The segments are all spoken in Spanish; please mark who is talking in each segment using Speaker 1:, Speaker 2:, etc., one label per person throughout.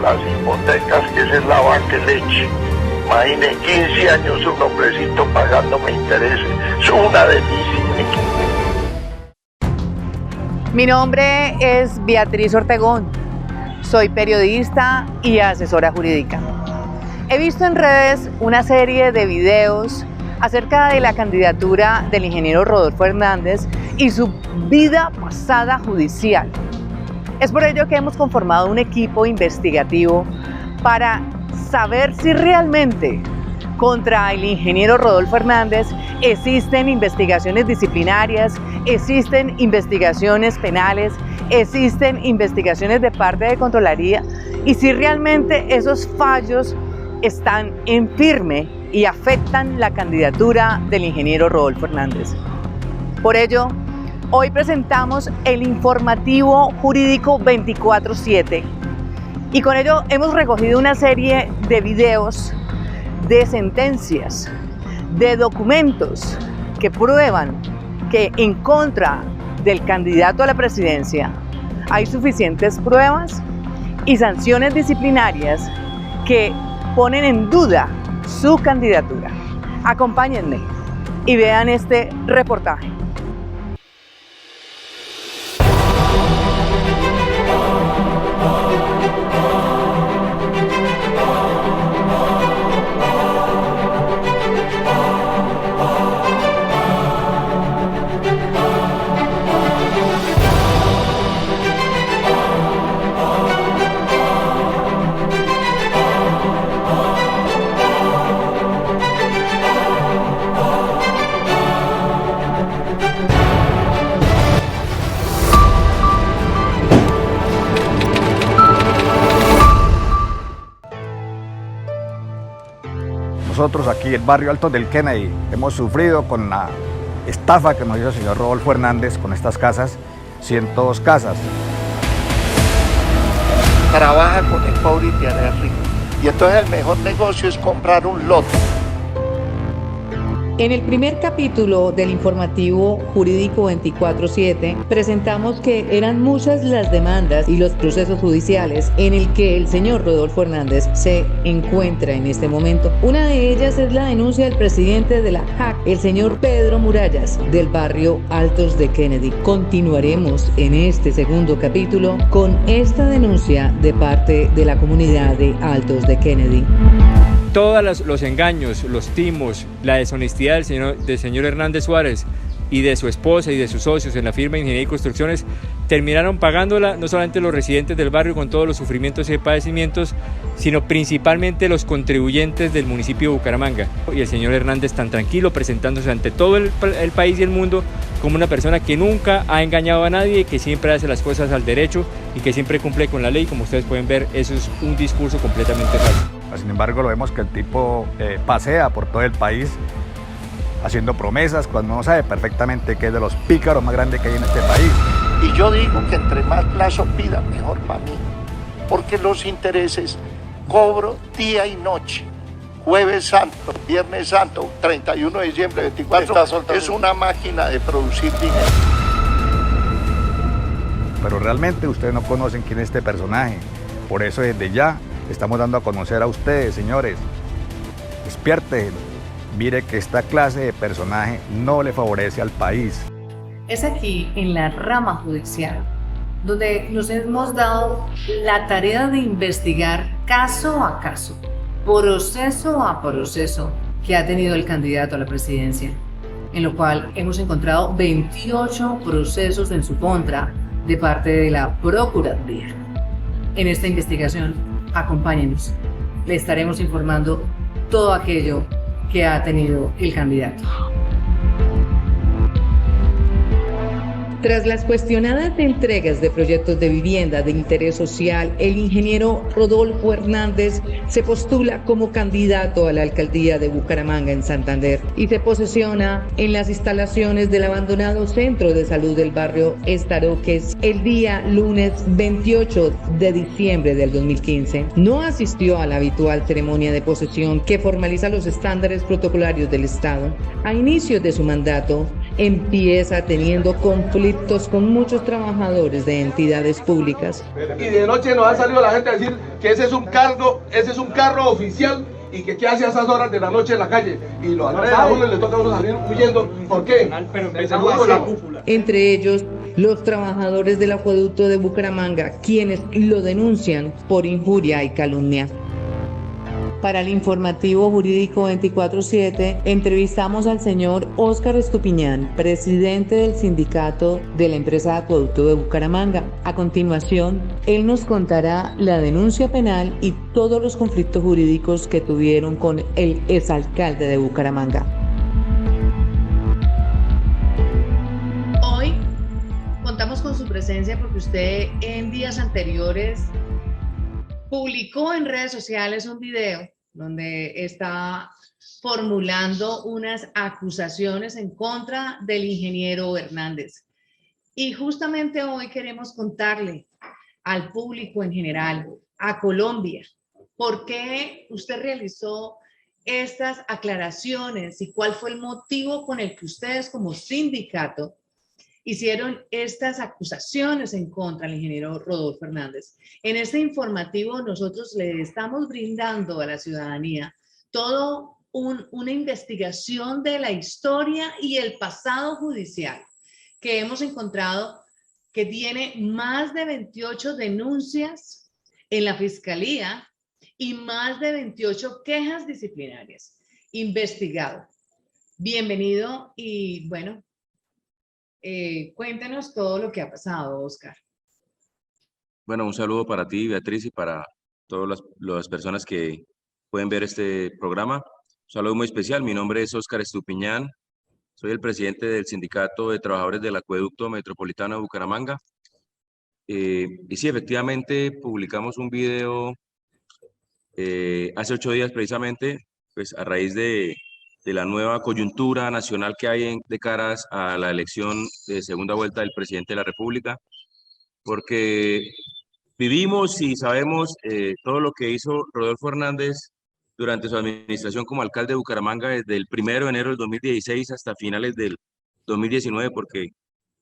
Speaker 1: las hipotecas, que esa es la vaca leche. Imagine, 15 años un hombrecito pagándome intereses. Es una delicia.
Speaker 2: Mi nombre es Beatriz Ortegón. Soy periodista y asesora jurídica. He visto en redes una serie de videos acerca de la candidatura del ingeniero Rodolfo Hernández y su vida pasada judicial. Es por ello que hemos conformado un equipo investigativo para saber si realmente contra el ingeniero Rodolfo Hernández existen investigaciones disciplinarias, existen investigaciones penales, existen investigaciones de parte de Contraloría y si realmente esos fallos están en firme y afectan la candidatura del ingeniero Rodolfo Hernández. Por ello, hoy presentamos el informativo jurídico 24/7 y con ello hemos recogido una serie de videos, de sentencias, de documentos que prueban que en contra del candidato a la presidencia hay suficientes pruebas y sanciones disciplinarias que ponen en duda su candidatura. Acompáñenme y vean este reportaje.
Speaker 3: Nosotros aquí, el barrio Altos del Kennedy, hemos sufrido con la estafa que nos hizo el señor Rodolfo Hernández con estas casas, 102 casas.
Speaker 1: Trabaja con el pobre y te hará rico. Y entonces el mejor negocio es comprar un lote.
Speaker 2: En el primer capítulo del informativo jurídico 24/7 presentamos que eran muchas las demandas y los procesos judiciales en el que el señor Rodolfo Hernández se encuentra en este momento. Una de ellas es la denuncia del presidente de la JAC, el señor Pedro Murallas, del barrio Altos de Kennedy. Continuaremos en este segundo capítulo con esta denuncia de parte de la comunidad de Altos de Kennedy.
Speaker 4: Todos los engaños, los timos, la deshonestidad del señor Hernández Suárez y de su esposa y de sus socios en la firma Ingeniería y Construcciones terminaron pagándola no solamente los residentes del barrio con todos los sufrimientos y padecimientos, sino principalmente los contribuyentes del municipio de Bucaramanga. Y el señor Hernández tan tranquilo presentándose ante todo el país y el mundo como una persona que nunca ha engañado a nadie, que siempre hace las cosas al derecho y que siempre cumple con la ley. Como ustedes pueden ver, eso es un discurso completamente falso.
Speaker 3: Sin embargo, lo vemos que el tipo pasea por todo el país haciendo promesas cuando no sabe perfectamente que es de los pícaros más grandes que hay en este país.
Speaker 1: Y yo digo que entre más plazo pida, mejor para mí. Porque los intereses cobro día y noche. Jueves Santo, Viernes Santo, 31 de diciembre, 24, es una máquina de producir dinero.
Speaker 3: Pero realmente ustedes no conocen quién es este personaje. Por eso desde ya estamos dando a conocer a ustedes, señores. Despierten, mire que esta clase de personaje no le favorece al país.
Speaker 2: Es aquí, en la rama judicial, donde nos hemos dado la tarea de investigar caso a caso, proceso a proceso que ha tenido el candidato a la presidencia, en lo cual hemos encontrado 28 procesos en su contra de parte de la Procuraduría. En esta investigación, acompáñenos, le estaremos informando todo aquello que ha tenido el candidato. Tras las cuestionadas entregas de proyectos de vivienda de interés social, el ingeniero Rodolfo Hernández se postula como candidato a la alcaldía de Bucaramanga en Santander y se posesiona en las instalaciones del abandonado Centro de Salud del barrio Estaroques el día lunes 28 de diciembre del 2015. No asistió a la habitual ceremonia de posesión que formaliza los estándares protocolarios del Estado. A inicios de su mandato, empieza teniendo conflictos con muchos trabajadores de entidades públicas.
Speaker 5: Y de noche nos ha salido la gente a decir que ese es un carro oficial y que qué hace a esas horas de la noche en la calle. Y lo agreden a uno y le toca a uno salir huyendo. ¿Por qué?
Speaker 2: Entre ellos, los trabajadores del acueducto de Bucaramanga, quienes lo denuncian por injuria y calumnia. Para el informativo jurídico 24/7, entrevistamos al señor Óscar Estupiñán, presidente del sindicato de la empresa de acueducto de Bucaramanga. A continuación, él nos contará la denuncia penal y todos los conflictos jurídicos que tuvieron con el exalcalde de Bucaramanga. Hoy contamos con su presencia porque usted en días anteriores publicó en redes sociales un video donde está formulando unas acusaciones en contra del ingeniero Hernández. Y justamente hoy queremos contarle al público en general, a Colombia, por qué usted realizó estas aclaraciones y cuál fue el motivo con el que ustedes como sindicato hicieron estas acusaciones en contra del ingeniero Rodolfo Hernández. En este informativo nosotros le estamos brindando a la ciudadanía todo una investigación de la historia y el pasado judicial que hemos encontrado, que tiene más de 28 denuncias en la Fiscalía y más de 28 quejas disciplinarias investigado. Bienvenido y bueno, cuéntanos todo lo que ha pasado, Óscar.
Speaker 6: Bueno, un saludo para ti, Beatriz, y para todas las personas que pueden ver este programa. Un saludo muy especial. Mi nombre es Óscar Estupiñán. Soy el presidente del Sindicato de Trabajadores del Acueducto Metropolitano de Bucaramanga. Y sí, efectivamente, publicamos un video hace 8 días precisamente, pues a raíz de la nueva coyuntura nacional que hay de caras a la elección de segunda vuelta del presidente de la República, porque vivimos y sabemos todo lo que hizo Rodolfo Hernández durante su administración como alcalde de Bucaramanga desde el 1 de enero del 2016 hasta finales del 2019, porque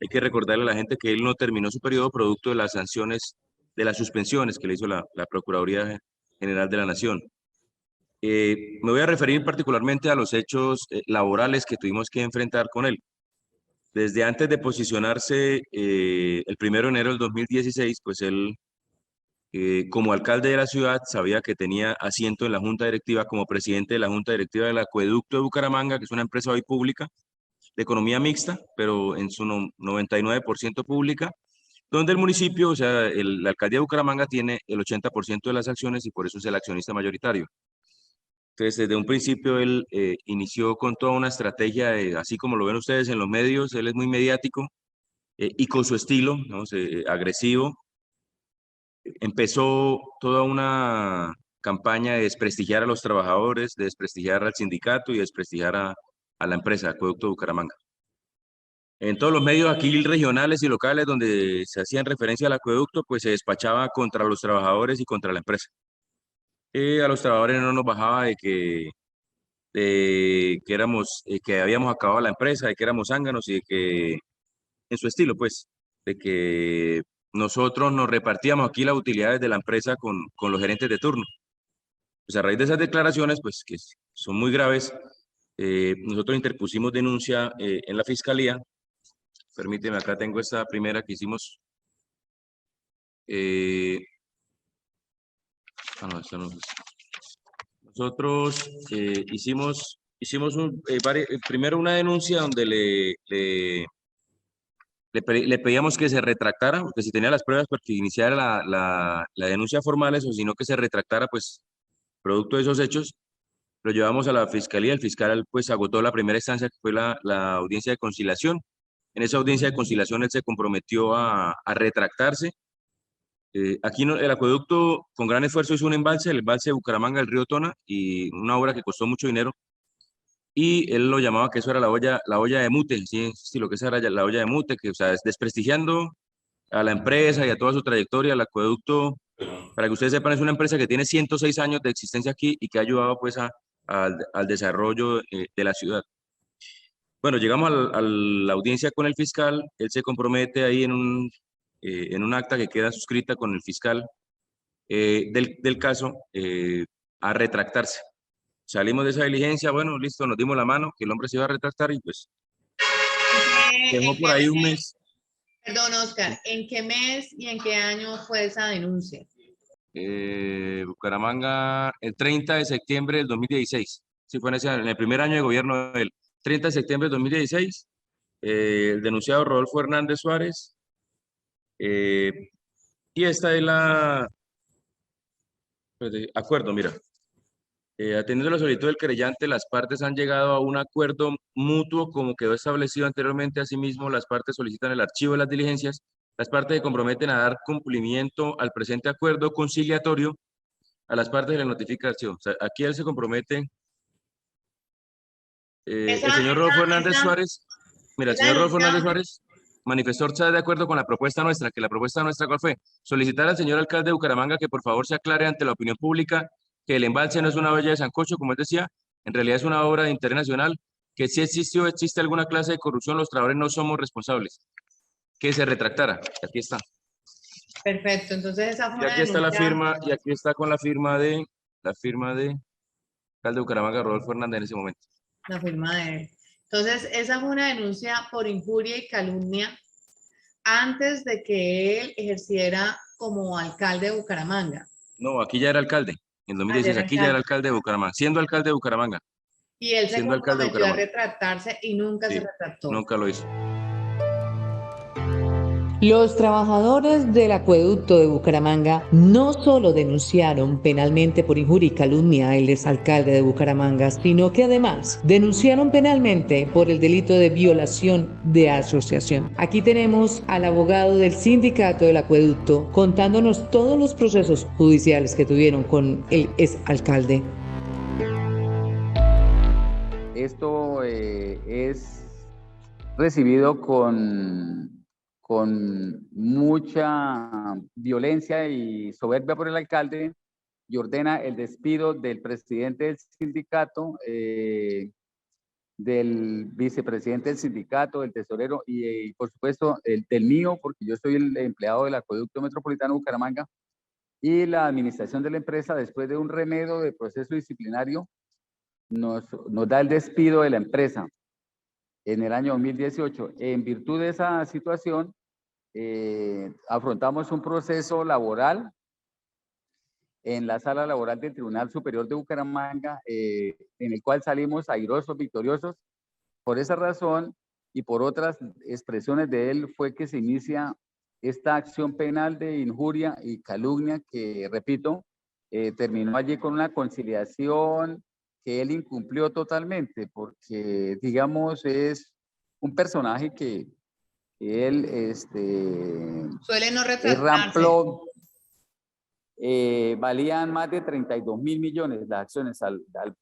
Speaker 6: hay que recordarle a la gente que él no terminó su periodo producto de las sanciones, de las suspensiones que le hizo la Procuraduría General de la Nación. Me voy a referir particularmente a los hechos laborales que tuvimos que enfrentar con él. Desde antes de posicionarse el 1 de enero del 2016, pues él, como alcalde de la ciudad, sabía que tenía asiento en la Junta Directiva como presidente de la Junta Directiva del Acueducto de Bucaramanga, que es una empresa hoy pública, de economía mixta, pero en su 99% pública, donde el municipio, o sea, la alcaldía de Bucaramanga tiene el 80% de las acciones y por eso es el accionista mayoritario. Entonces, desde un principio él inició con toda una estrategia, así como lo ven ustedes en los medios, él es muy mediático y con su estilo, ¿no? Agresivo. Empezó toda una campaña de desprestigiar a los trabajadores, de desprestigiar al sindicato y desprestigiar a la empresa Acueducto de Bucaramanga. En todos los medios aquí regionales y locales donde se hacían referencia al acueducto, pues se despachaba contra los trabajadores y contra la empresa. A los trabajadores no nos bajaba de que que habíamos acabado la empresa, de que éramos zánganos y de que, en su estilo, pues, de que nosotros nos repartíamos aquí las utilidades de la empresa con los gerentes de turno. Pues a raíz de esas declaraciones, pues, que son muy graves, nosotros interpusimos denuncia en la Fiscalía. Permíteme, acá tengo esta primera que hicimos. No, esta no es. Nosotros hicimos primero una denuncia donde le pedíamos que se retractara, porque si tenía las pruebas para que iniciara la denuncia formal, o sino que se retractara, pues, producto de esos hechos. Lo llevamos a la Fiscalía, el fiscal pues agotó la primera instancia, que fue la audiencia de conciliación. En esa audiencia de conciliación él se comprometió a retractarse. Aquí el acueducto con gran esfuerzo hizo un embalse, el embalse de Bucaramanga, el río Tona, y una obra que costó mucho dinero. Y él lo llamaba que eso era la olla de mute, sí, lo que era la olla de mute, que, o sea, es desprestigiando a la empresa y a toda su trayectoria. El acueducto, para que ustedes sepan, es una empresa que tiene 106 años de existencia aquí y que ha ayudado pues al desarrollo de la ciudad. Bueno, llegamos a la audiencia con el fiscal, él se compromete ahí en un acta que queda suscrita con el fiscal del caso a retractarse. Salimos de esa diligencia, bueno, listo, nos dimos la mano, que el hombre se iba a retractar y pues dejó por ahí un mes.
Speaker 2: Perdón, Oscar, ¿en qué mes y en qué año fue esa denuncia?
Speaker 6: Bucaramanga, el 30 de septiembre del 2016. Sí, fue en el primer año de gobierno del 30 de septiembre del 2016. El denunciado Rodolfo Hernández Suárez. Y esta es la... acuerdo, mira. Atendiendo la solicitud del querellante, las partes han llegado a un acuerdo mutuo como quedó establecido anteriormente. Asimismo, las partes solicitan el archivo de las diligencias. Las partes se comprometen a dar cumplimiento al presente acuerdo conciliatorio. A las partes se les notifica el archivo. O sea, aquí él se compromete. El señor Rodolfo Hernández Suárez, mira, el señor Rodolfo Hernández Suárez manifestó estar de acuerdo con la propuesta nuestra, que la propuesta nuestra, ¿cuál fue? Solicitar al señor alcalde de Bucaramanga que por favor se aclare ante la opinión pública que el embalse no es una olla de sancocho, como él decía, en realidad es una obra de interés nacional, que si existió, existe alguna clase de corrupción, los trabajadores no somos responsables. Que se retractara. Aquí está.
Speaker 2: Perfecto, entonces esa fue
Speaker 6: Y aquí está la firma, y aquí está con la firma de alcalde de Bucaramanga, Rodolfo Hernández, en ese momento.
Speaker 2: la firma de él. Entonces, esa fue una denuncia por injuria y calumnia antes de que él ejerciera como alcalde de Bucaramanga.
Speaker 6: No, aquí ya era alcalde. En 2016, aquí ya era alcalde de Bucaramanga, siendo alcalde de Bucaramanga.
Speaker 2: Y él se comprometió a retractarse y nunca se retractó.
Speaker 6: Nunca lo hizo.
Speaker 7: Los trabajadores del acueducto de Bucaramanga no solo denunciaron penalmente por injuria y calumnia al exalcalde de Bucaramanga, sino que además denunciaron penalmente por el delito de violación de asociación. Aquí tenemos al abogado del sindicato del acueducto contándonos todos los procesos judiciales que tuvieron con el exalcalde.
Speaker 8: Esto es recibido con mucha violencia y soberbia por el alcalde, y ordena el despido del presidente del sindicato, del vicepresidente del sindicato, del tesorero y por supuesto del mío, porque yo soy el empleado del Acueducto Metropolitano de Bucaramanga, y la administración de la empresa, después de un remedio de proceso disciplinario, nos da el despido de la empresa en el año 2018. En virtud de esa situación, afrontamos un proceso laboral en la sala laboral del Tribunal Superior de Bucaramanga, en el cual salimos airosos, victoriosos. Por esa razón y por otras expresiones de él fue que se inicia esta acción penal de injuria y calumnia que, repito, terminó allí con una conciliación que él incumplió totalmente, porque, digamos, es un personaje que él,
Speaker 2: suele no retractarse.
Speaker 8: Valían más de 32.000 millones las acciones,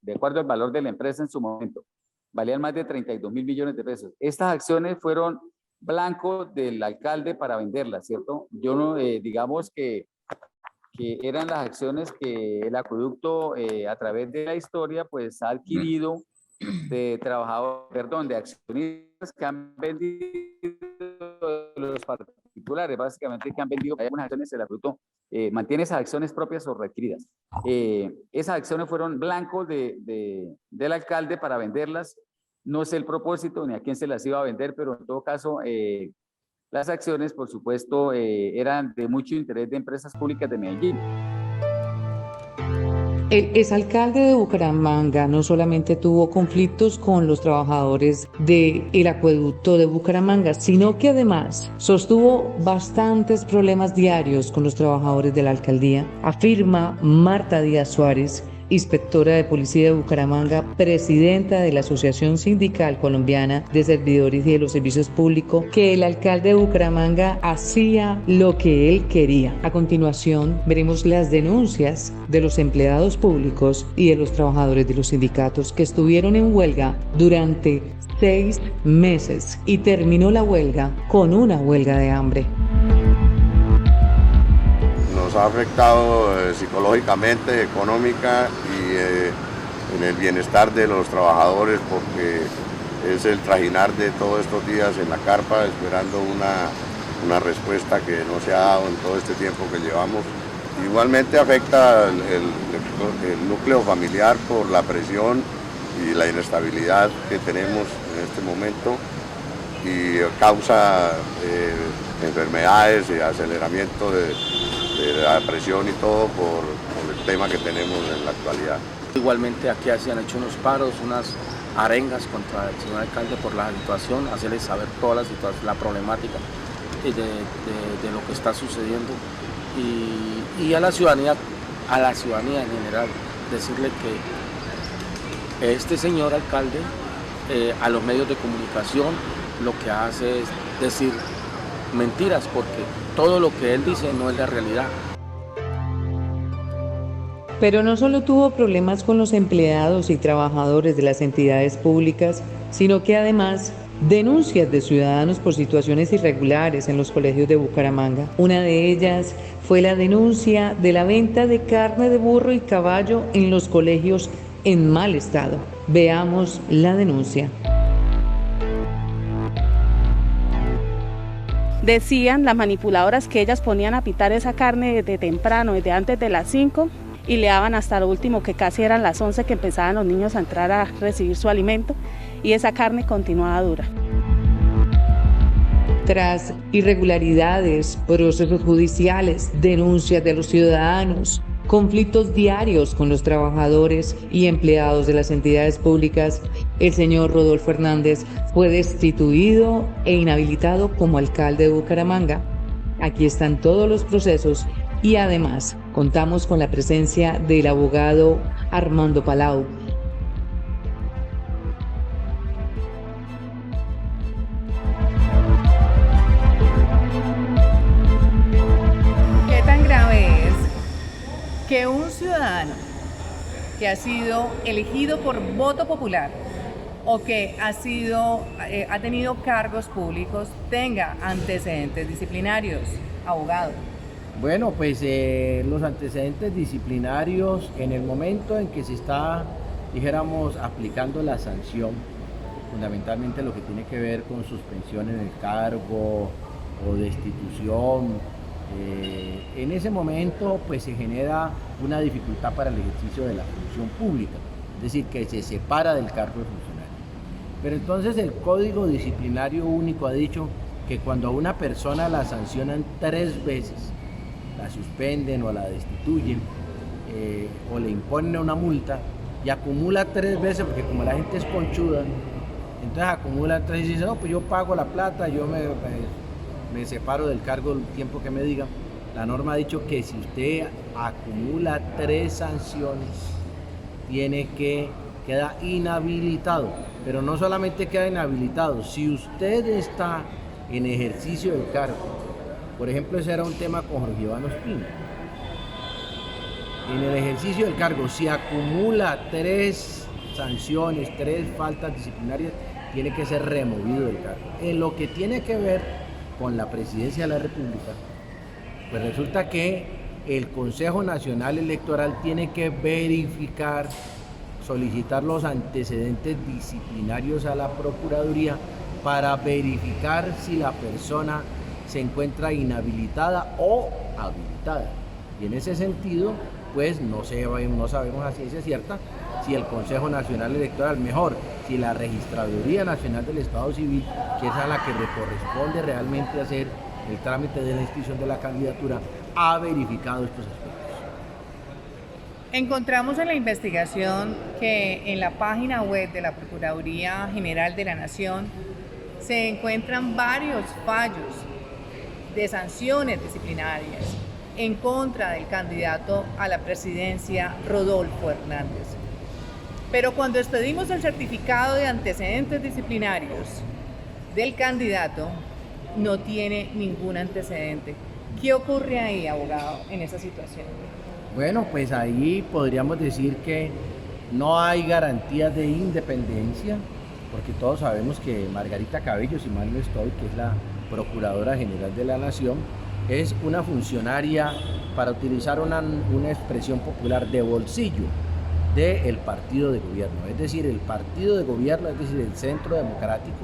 Speaker 8: de acuerdo al valor de la empresa en su momento, valían más de 32.000 millones de pesos. Estas acciones fueron blanco del alcalde para venderlas, ¿cierto? Yo no, digamos que eran las acciones que el acueducto a través de la historia pues ha adquirido de trabajadores, de accionistas que han vendido, los particulares básicamente que han vendido algunas acciones. El acueducto mantiene esas acciones propias o readquiridas. Esas acciones fueron blancos del alcalde para venderlas. No sé el propósito ni a quién se las iba a vender, pero en todo caso las acciones, por supuesto, eran de mucho interés de empresas públicas de Medellín.
Speaker 7: El exalcalde de Bucaramanga no solamente tuvo conflictos con los trabajadores del acueducto de Bucaramanga, sino que además sostuvo bastantes problemas diarios con los trabajadores de la alcaldía, afirma Marta Díaz Suárez, inspectora de policía de Bucaramanga, presidenta de la Asociación Sindical Colombiana de Servidores y de los Servicios Públicos, que el alcalde de Bucaramanga hacía lo que él quería. A continuación, veremos las denuncias de los empleados públicos y de los trabajadores de los sindicatos que estuvieron en huelga durante 6 meses y terminó la huelga con una huelga de hambre.
Speaker 9: Nos ha afectado psicológicamente, económica y en el bienestar de los trabajadores, porque es el trajinar de todos estos días en la carpa, esperando una respuesta que no se ha dado en todo este tiempo que llevamos. Igualmente afecta el núcleo familiar por la presión y la inestabilidad que tenemos en este momento y causa enfermedades y aceleramiento de la presión y todo por el tema que tenemos en la actualidad.
Speaker 10: Igualmente aquí se han hecho unos paros, unas arengas contra el señor alcalde por la situación, hacerles saber toda la problemática de lo que está sucediendo y a la ciudadanía en general, decirle que este señor alcalde a los medios de comunicación lo que hace es decir mentiras, porque todo lo que él dice no es la realidad.
Speaker 7: Pero no solo tuvo problemas con los empleados y trabajadores de las entidades públicas, sino que además denuncias de ciudadanos por situaciones irregulares en los colegios de Bucaramanga. Una de ellas fue la denuncia de la venta de carne de burro y caballo en los colegios en mal estado. Veamos la denuncia.
Speaker 11: Decían las manipuladoras que ellas ponían a pitar esa carne desde temprano, desde antes de las 5, y le daban hasta lo último, que casi eran las 11 que empezaban los niños a entrar a recibir su alimento, y esa carne continuaba dura.
Speaker 7: Tras irregularidades, procesos judiciales, denuncias de los ciudadanos, conflictos diarios con los trabajadores y empleados de las entidades públicas, el señor Rodolfo Hernández fue destituido e inhabilitado como alcalde de Bucaramanga. Aquí están todos los procesos y además contamos con la presencia del abogado Armando Palau.
Speaker 2: ¿Qué tan grave es que un ciudadano que ha sido elegido por voto popular o que ha tenido cargos públicos tenga antecedentes disciplinarios, abogado?
Speaker 12: Bueno, pues los antecedentes disciplinarios, en el momento en que se está, dijéramos, aplicando la sanción, fundamentalmente lo que tiene que ver con suspensión en el cargo o destitución, en ese momento pues se genera una dificultad para el ejercicio de la función pública, es decir, que se separa del cargo de funcionario. Pero entonces el Código Disciplinario Único ha dicho que cuando a una persona la sancionan 3 veces, la suspenden o la destituyen o le imponen una multa y acumula 3 veces, porque como la gente es conchuda, entonces acumula 3 y dice, no, pues yo pago la plata, yo me separo del cargo el tiempo que me digan. La norma ha dicho que si usted acumula 3 sanciones, queda inhabilitado, pero no solamente queda inhabilitado, si usted está en ejercicio del cargo. Por ejemplo, ese era un tema con Jorge Iván Ospina. En el ejercicio del cargo, si acumula 3 sanciones, 3 faltas disciplinarias, tiene que ser removido del cargo. En lo que tiene que ver con la presidencia de la República, pues resulta que el Consejo Nacional Electoral tiene que verificar, solicitar los antecedentes disciplinarios a la Procuraduría para verificar si la persona se encuentra inhabilitada o habilitada. Y en ese sentido, pues no sabemos a ciencia cierta si el Consejo Nacional Electoral, mejor, si la Registraduría Nacional del Estado Civil, que es a la que le corresponde realmente hacer el trámite de la inscripción de la candidatura, ha verificado estos aspectos.
Speaker 2: Encontramos en la investigación que en la página web de la Procuraduría General de la Nación se encuentran varios fallos de sanciones disciplinarias en contra del candidato a la presidencia, Rodolfo Hernández. Pero cuando expedimos el certificado de antecedentes disciplinarios del candidato, no tiene ningún antecedente. ¿Qué ocurre ahí, abogado, en esa situación?
Speaker 12: Bueno, pues ahí podríamos decir que no hay garantías de independencia, porque todos sabemos que Margarita Cabello, si mal no estoy, que es la Procuradora General de la Nación, es una funcionaria, para utilizar una expresión popular, de bolsillo. del partido de gobierno, es decir, el partido de gobierno, es decir, el Centro Democrático,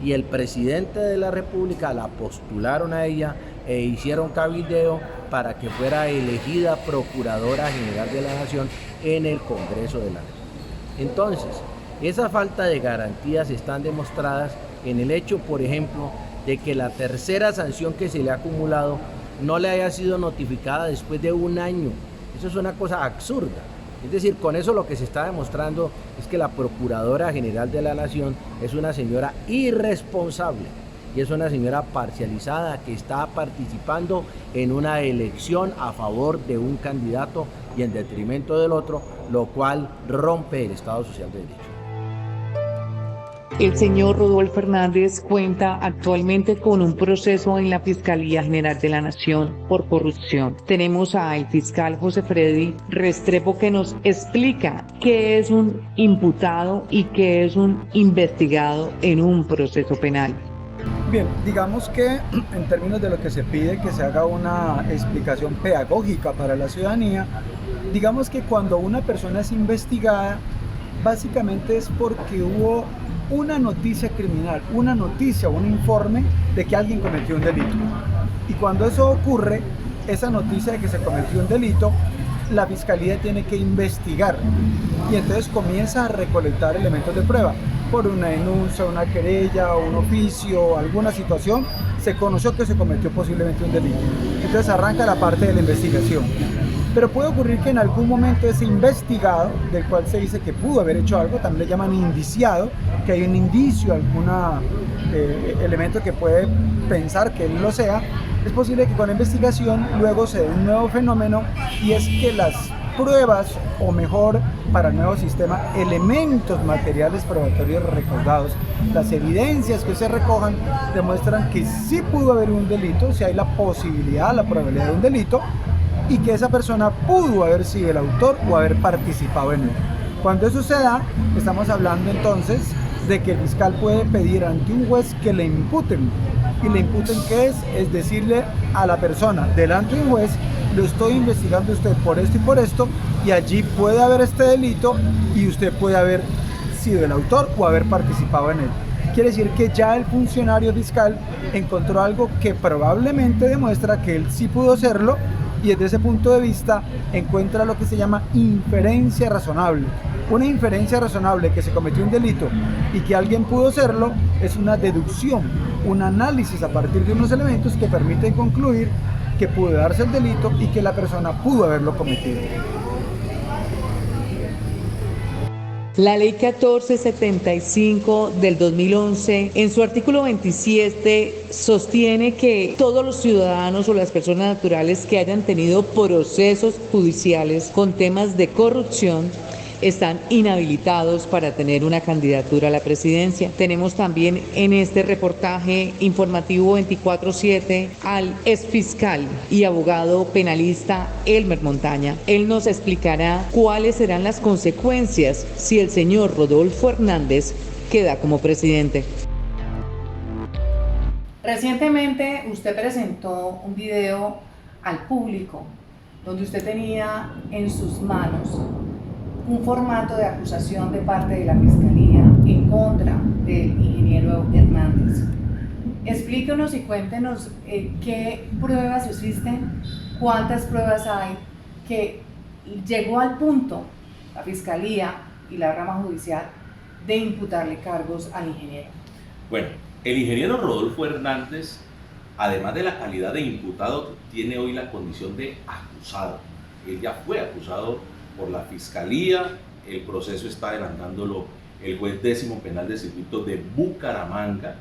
Speaker 12: y el presidente de la República la postularon a ella e hicieron cabildeo para que fuera elegida Procuradora General de la Nación en el Congreso de la República. Entonces, esa falta de garantías están demostradas en el hecho, por ejemplo, de que la tercera sanción que se le ha acumulado no le haya sido notificada después de un año. Eso es una cosa absurda. Es decir, con eso lo que se está demostrando es que la Procuradora General de la Nación es una señora irresponsable y es una señora parcializada que está participando en una elección a favor de un candidato y en detrimento del otro, lo cual rompe el Estado Social de Derecho.
Speaker 7: El señor Rodolfo Hernández cuenta actualmente con un proceso en la Fiscalía General de la Nación por corrupción. Tenemos al fiscal José Freddy Restrepo que nos explica qué es un imputado y qué es un investigado en un proceso penal.
Speaker 13: Bien, digamos que en términos de lo que se pide que se haga una explicación pedagógica para la ciudadanía, digamos que cuando una persona es investigada, básicamente es porque hubo una noticia criminal, una noticia, un informe de que alguien cometió un delito. Y cuando eso ocurre, esa noticia de que se cometió un delito, la Fiscalía tiene que investigar y entonces comienza a recolectar elementos de prueba. Por una denuncia, una querella, un oficio, alguna situación, se conoció que se cometió posiblemente un delito. Entonces arranca la parte de la investigación. Pero puede ocurrir que en algún momento ese investigado, del cual se dice que pudo haber hecho algo, también le llaman indiciado, que hay un indicio, algún elemento que puede pensar que él lo sea, es posible que con la investigación luego se dé un nuevo fenómeno y es que las pruebas, o mejor, para el nuevo sistema, elementos materiales probatorios recaudados, las evidencias que se recojan demuestran que sí pudo haber un delito, si hay la posibilidad, la probabilidad de un delito, y que esa persona pudo haber sido el autor o haber participado en él. Cuando eso se da, estamos hablando entonces de que el fiscal puede pedir ante un juez que le imputen. ¿Y le imputen qué es? Es decirle a la persona delante de un juez, lo estoy investigando usted por esto, y allí puede haber este delito y usted puede haber sido el autor o haber participado en él. Quiere decir que ya el funcionario fiscal encontró algo que probablemente demuestra que él sí pudo hacerlo, y desde ese punto de vista encuentra lo que se llama inferencia razonable. Una inferencia razonable que se cometió un delito y que alguien pudo hacerlo es una deducción, un análisis a partir de unos elementos que permiten concluir que pudo darse el delito y que la persona pudo haberlo cometido.
Speaker 7: La Ley 1475 del 2011, en su artículo 27, sostiene que todos los ciudadanos o las personas naturales que hayan tenido procesos judiciales con temas de corrupción están inhabilitados para tener una candidatura a la presidencia. Tenemos también en este reportaje informativo 24/7 al exfiscal y abogado penalista Elmer Montaña. Él nos explicará cuáles serán las consecuencias si el señor Rodolfo Hernández queda como presidente.
Speaker 2: Recientemente usted presentó un video al público donde usted tenía en sus manos un formato de acusación de parte de la Fiscalía en contra del ingeniero Hernández. Explíquenos y cuéntenos qué pruebas existen, cuántas pruebas hay, que llegó al punto la Fiscalía y la rama judicial de imputarle cargos al ingeniero.
Speaker 14: Bueno, el ingeniero Rodolfo Hernández, además de la calidad de imputado, tiene hoy la condición de acusado. Él ya fue acusado por la Fiscalía, el proceso está adelantándolo el juez 10º penal de circuito de Bucaramanga,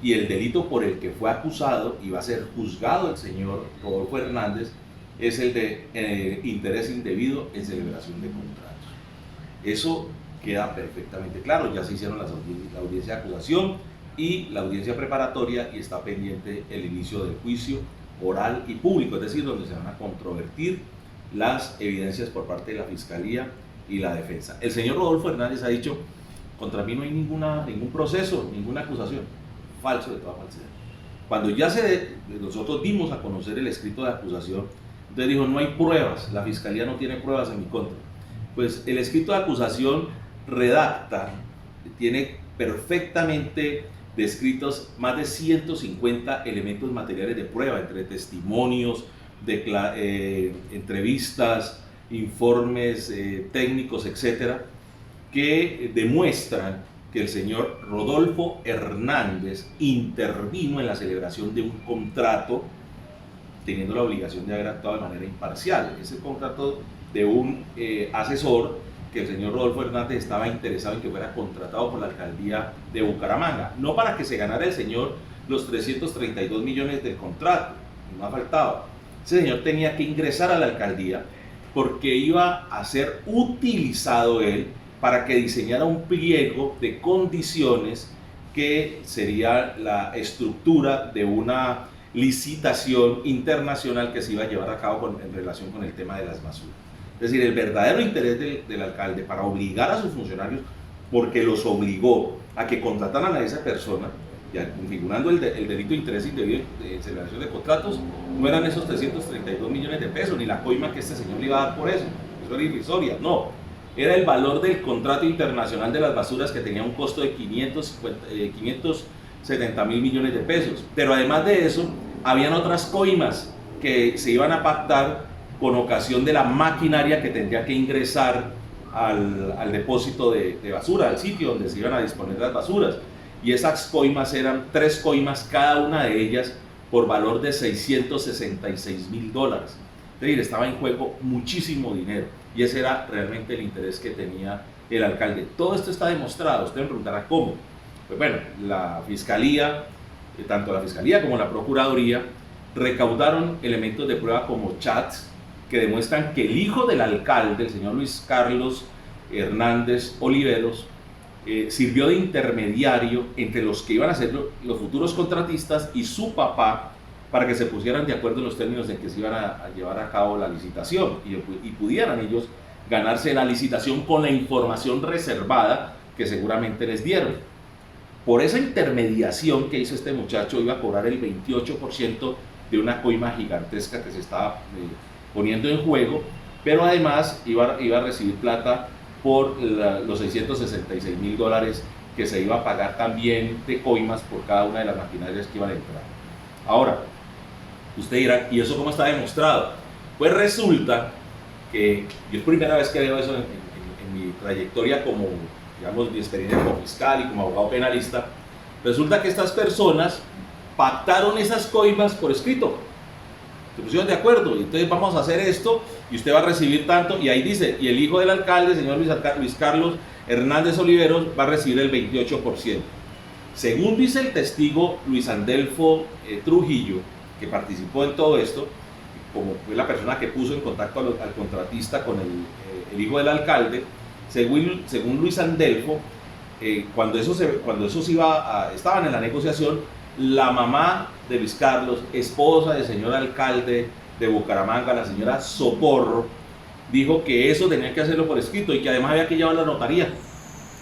Speaker 14: y el delito por el que fue acusado y va a ser juzgado el señor Rodolfo Hernández es el de interés indebido en celebración de contratos. Eso queda perfectamente claro, ya se hicieron la audiencia de acusación y la audiencia preparatoria y está pendiente el inicio del juicio oral y público, es decir, donde se van a controvertir las evidencias por parte de la Fiscalía y la defensa. El señor Rodolfo Hernández ha dicho, contra mí no hay ningún proceso, ninguna acusación. Falso de toda falsedad. Cuando ya nosotros dimos a conocer el escrito de acusación, entonces dijo, no hay pruebas, la Fiscalía no tiene pruebas en mi contra. Pues el escrito de acusación redacta, tiene perfectamente descritos más de 150 elementos materiales de prueba, entre testimonios, entrevistas, informes técnicos, etcétera, que demuestran que el señor Rodolfo Hernández intervino en la celebración de un contrato, teniendo la obligación de haber actuado de manera imparcial. Ese contrato de un asesor que el señor Rodolfo Hernández estaba interesado en que fuera contratado por la alcaldía de Bucaramanga, no para que se ganara el señor los 332 millones del contrato, no ha faltado. Ese señor tenía que ingresar a la alcaldía porque iba a ser utilizado él para que diseñara un pliego de condiciones que sería la estructura de una licitación internacional que se iba a llevar a cabo en relación con el tema de las basuras. Es decir, el verdadero interés del alcalde para obligar a sus funcionarios, porque los obligó a que contrataran a esa persona, ya configurando el delito de interés indebido de celebración de contratos, no eran esos 332 millones de pesos, ni la coima que este señor le iba a dar por eso era irrisoria, no. Era el valor del contrato internacional de las basuras, que tenía un costo de 570 mil millones de pesos. Pero además de eso, habían otras coimas que se iban a pactar con ocasión de la maquinaria que tendría que ingresar al depósito de basura, al sitio donde se iban a disponer las basuras. Y esas coimas eran 3 coimas, cada una de ellas por valor de $666.000. Es decir, estaba en juego muchísimo dinero, y ese era realmente el interés que tenía el alcalde. Todo esto está demostrado. Usted me preguntará cómo. Pues bueno, la fiscalía, tanto la fiscalía como la procuraduría, recaudaron elementos de prueba como chats que demuestran que el hijo del alcalde, el señor Luis Carlos Hernández Oliveros, sirvió de intermediario entre los que iban a ser los futuros contratistas y su papá, para que se pusieran de acuerdo en los términos en que se iban a llevar a cabo la licitación y pudieran ellos ganarse la licitación con la información reservada que seguramente les dieron. Por esa intermediación que hizo este muchacho, iba a cobrar el 28% de una coima gigantesca que se estaba poniendo en juego, pero además iba a recibir plata por los $666.000 que se iba a pagar también de coimas por cada una de las maquinarias que iban a entrar. Ahora, usted dirá, ¿y eso cómo está demostrado? Pues resulta que yo es primera vez que veo eso en mi trayectoria como, digamos, mi experiencia como fiscal y como abogado penalista. Resulta que estas personas pactaron esas coimas por escrito, se pusieron de acuerdo, y entonces vamos a hacer esto y usted va a recibir tanto, y ahí dice, y el hijo del alcalde, señor Luis Carlos Hernández Oliveros, va a recibir el 28%. Según dice el testigo Luis Andelfo Trujillo, que participó en todo esto, como fue la persona que puso en contacto al contratista con el hijo del alcalde, según Luis Andelfo, cuando estaban en la negociación, la mamá de Luis Carlos, esposa del señor alcalde de Bucaramanga, la señora Socorro, dijo que eso tenía que hacerlo por escrito y que además había que llevarlo a la notaría.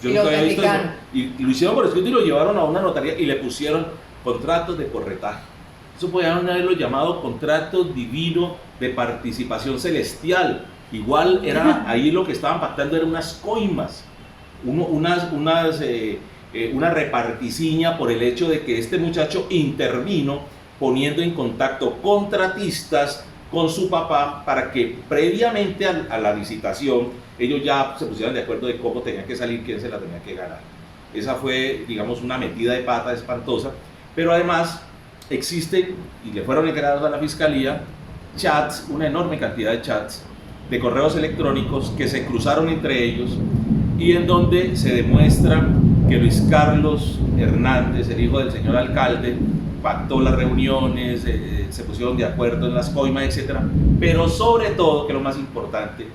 Speaker 14: Yo nunca había visto eso. Y lo hicieron por escrito y lo llevaron a una notaría y le pusieron contratos de corretaje. Eso podían haberlo llamado contrato divino de participación celestial. Igual era ahí lo que estaban pactando, eran unas coimas, una reparticiña por el hecho de que este muchacho intervino poniendo en contacto contratistas con su papá para que previamente a la licitación ellos ya se pusieran de acuerdo de cómo tenía que salir, quién se la tenía que ganar. Esa fue, digamos, una metida de pata espantosa, pero además existen, y le fueron entregados a la fiscalía, chats, una enorme cantidad de chats, de correos electrónicos que se cruzaron entre ellos y en donde se demuestra que Luis Carlos Hernández, el hijo del señor alcalde, pactó las reuniones, se pusieron de acuerdo en las coimas, etc. Pero sobre todo, que lo más importante,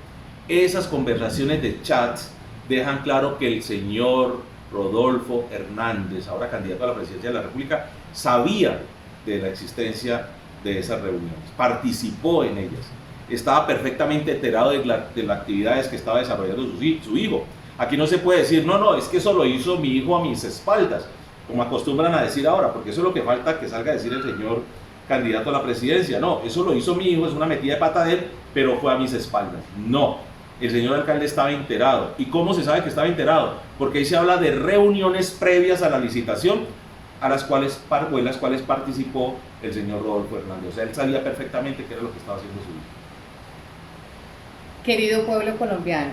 Speaker 14: esas conversaciones de chats dejan claro que el señor Rodolfo Hernández, ahora candidato a la presidencia de la República, sabía de la existencia de esas reuniones, participó en ellas, estaba perfectamente enterado de las actividades que estaba desarrollando su hijo. Aquí no se puede decir, no, es que eso lo hizo mi hijo a mis espaldas, como acostumbran a decir ahora, porque eso es lo que falta que salga a decir el señor candidato a la presidencia. No, eso lo hizo mi hijo, es una metida de pata de él, pero fue a mis espaldas. No, el señor alcalde estaba enterado. ¿Y cómo se sabe que estaba enterado? Porque ahí se habla de reuniones previas a la licitación en las cuales participó el señor Rodolfo Hernández. O sea, él sabía perfectamente qué era lo que estaba haciendo su hijo.
Speaker 2: Querido pueblo colombiano,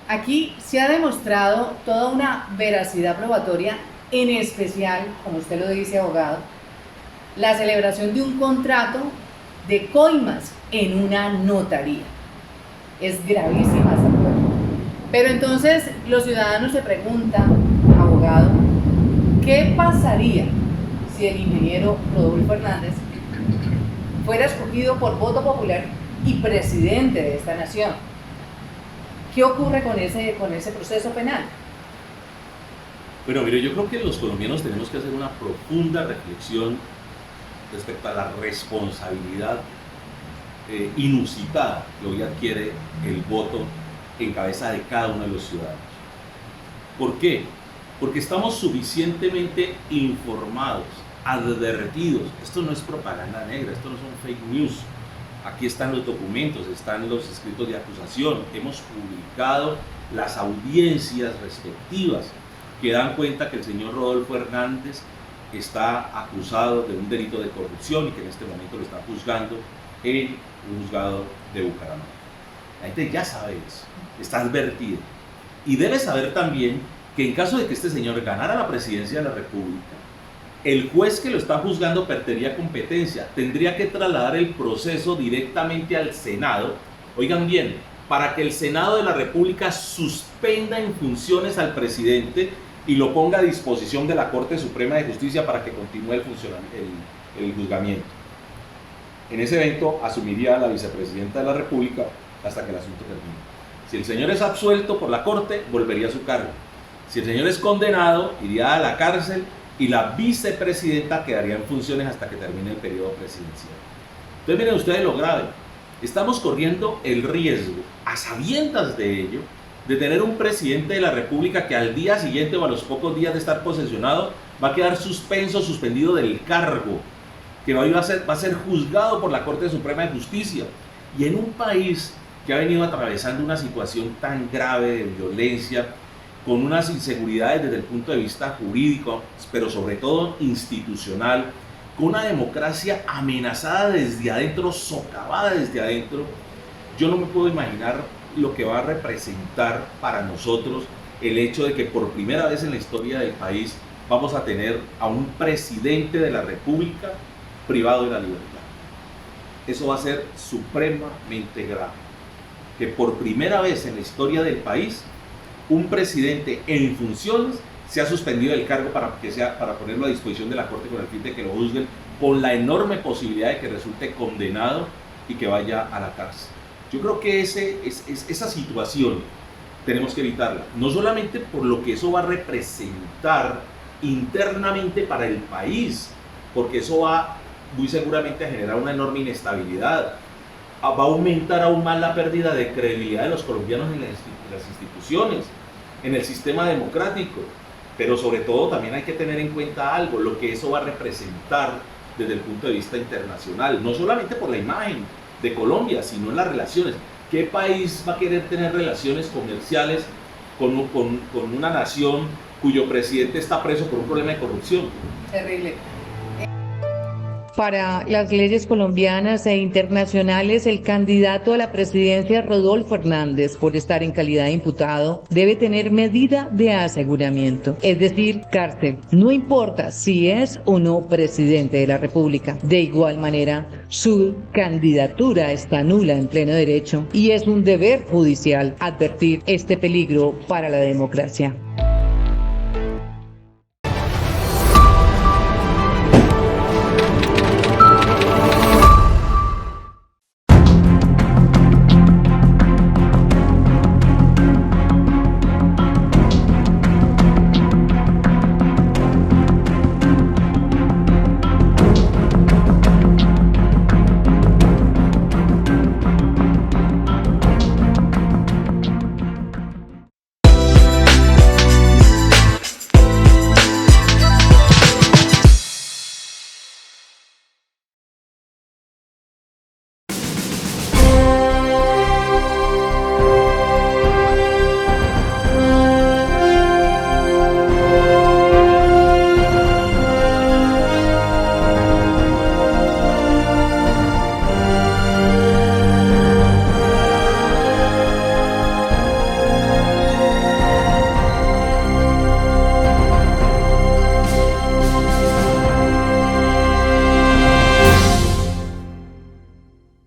Speaker 2: aquí se ha demostrado toda una veracidad probatoria, en especial, como usted lo dice, abogado, la celebración de un contrato de coimas en una notaría. Es gravísima esa prueba. Pero entonces los ciudadanos se preguntan, abogado, ¿qué pasaría si el ingeniero Rodolfo Hernández fuera escogido por voto popular y presidente de esta nación? ¿Qué ocurre con ese proceso penal?
Speaker 14: Bueno, mire, yo creo que los colombianos tenemos que hacer una profunda reflexión respecto a la responsabilidad inusitada que hoy adquiere el voto en cabeza de cada uno de los ciudadanos. ¿Por qué? Porque estamos suficientemente informados, advertidos. Esto no es propaganda negra, esto no son fake news. Aquí están los documentos, están los escritos de acusación. Hemos publicado las audiencias respectivas que dan cuenta que el señor Rodolfo Hernández está acusado de un delito de corrupción y que en este momento lo está juzgando en un juzgado de Bucaramanga. La gente ya sabe eso, está advertido. Y debe saber también que en caso de que este señor ganara la presidencia de la República, el juez que lo está juzgando perdería competencia, tendría que trasladar el proceso directamente al Senado. Oigan bien, para que el Senado de la República suspenda en funciones al presidente y lo ponga a disposición de la Corte Suprema de Justicia para que continúe el juzgamiento. En ese evento asumiría la vicepresidenta de la República hasta que el asunto termine. Si el señor es absuelto por la Corte, volvería a su cargo. Si el señor es condenado, iría a la cárcel y la vicepresidenta quedaría en funciones hasta que termine el periodo presidencial. Entonces miren ustedes lo grave. Estamos corriendo el riesgo, a sabiendas de ello, de tener un presidente de la República que al día siguiente o a los pocos días de estar posesionado va a quedar suspendido del cargo, que va a ser juzgado por la Corte Suprema de Justicia. Y en un país que ha venido atravesando una situación tan grave de violencia, con unas inseguridades desde el punto de vista jurídico, pero sobre todo institucional, con una democracia amenazada desde adentro, socavada desde adentro, yo no me puedo imaginar lo que va a representar para nosotros el hecho de que por primera vez en la historia del país vamos a tener a un presidente de la República privado de la libertad. Eso va a ser supremamente grave, que por primera vez en la historia del país un presidente en funciones se ha suspendido del cargo para ponerlo a disposición de la Corte con el fin de que lo juzguen, con la enorme posibilidad de que resulte condenado y que vaya a la cárcel. Yo creo que esa situación tenemos que evitarla, no solamente por lo que eso va a representar internamente para el país, porque eso va muy seguramente a generar una enorme inestabilidad, va a aumentar aún más la pérdida de credibilidad de los colombianos en las instituciones, en el sistema democrático, pero sobre todo también hay que tener en cuenta algo, lo que eso va a representar desde el punto de vista internacional, no solamente por la imagen de Colombia, sino en las relaciones. ¿Qué país va a querer tener relaciones comerciales con una nación cuyo presidente está preso por un problema de corrupción?
Speaker 2: Terrible.
Speaker 7: Para las leyes colombianas e internacionales, el candidato a la presidencia, Rodolfo Hernández, por estar en calidad de imputado, debe tener medida de aseguramiento, es decir, cárcel. No importa si es o no presidente de la República. De igual manera, su candidatura está nula en pleno derecho y es un deber judicial advertir este peligro para la democracia.